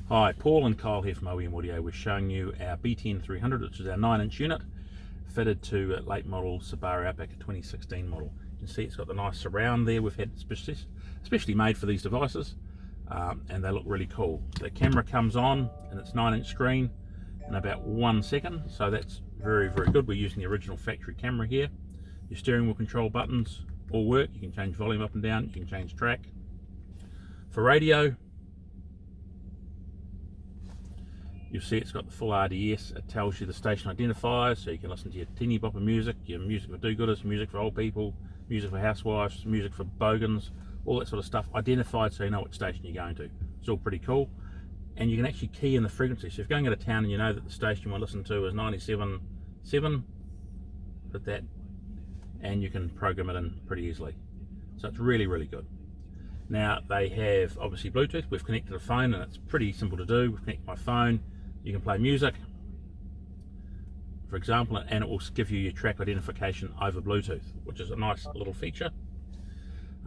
Hi, Paul and Kyle here from OEM Audio. We're showing you our BTN 300, which is our 9-inch unit, fitted to a late model Subaru Outback, a 2016 model. You can see it's got the nice surround there. We've had especially made for these devices, and they look really cool. The camera comes on, and it's 9-inch screen in about 1 second, so that's very, very good. We're using the original factory camera here. Your steering wheel control buttons all work. You can change volume up and down. You can change track. For radio, you'll see it's got the full RDS. It tells you the station identifiers, so you can listen to your teeny bopper music, your music for do-gooders, music for old people, music for housewives, music for bogans, all that sort of stuff identified so you know what station you're going to. It's all pretty cool. And you can actually key in the frequency. So if you're going out of town and you know that the station you want to listen to is 97.7, put that, and you can program it in pretty easily. So it's really, really good. Now they have obviously Bluetooth. We've connected a phone and it's pretty simple to do. We've connected my phone. You can play music, for example, and it will give you your track identification over Bluetooth, which is a nice little feature.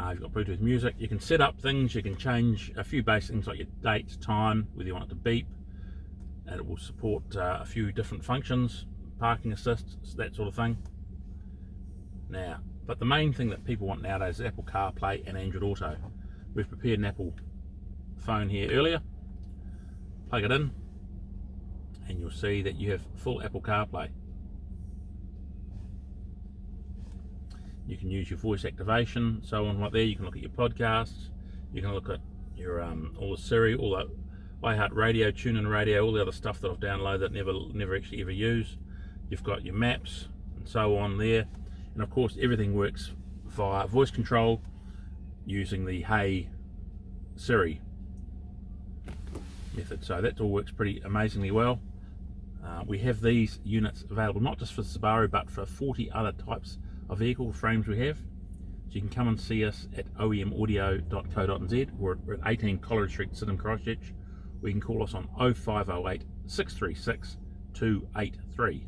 You've got Bluetooth music. You can set up things. You can change a few basic things like your date, time, whether you want it to beep, and it will support a few different functions, parking assist, that sort of thing. Now, but the main thing that people want nowadays is Apple CarPlay and Android Auto. We've prepared an Apple phone here earlier. Plug it in, and you'll see that you have full Apple CarPlay. You can use your voice activation, so on like there. You can look at your podcasts. You can look at your all the Siri, all the iHeartRadio, TuneIn Radio, all the other stuff that I've downloaded that never actually ever use. You've got your maps and so on there, and of course everything works via voice control using the Hey Siri method. So that all works pretty amazingly well. We have these units available not just for Subaru but for 40 other types of vehicle frames we have. So you can come and see us at oemaudio.co.nz. We're at 18 College Street, Sydenham, Christchurch. We can call us on 0508 636 283.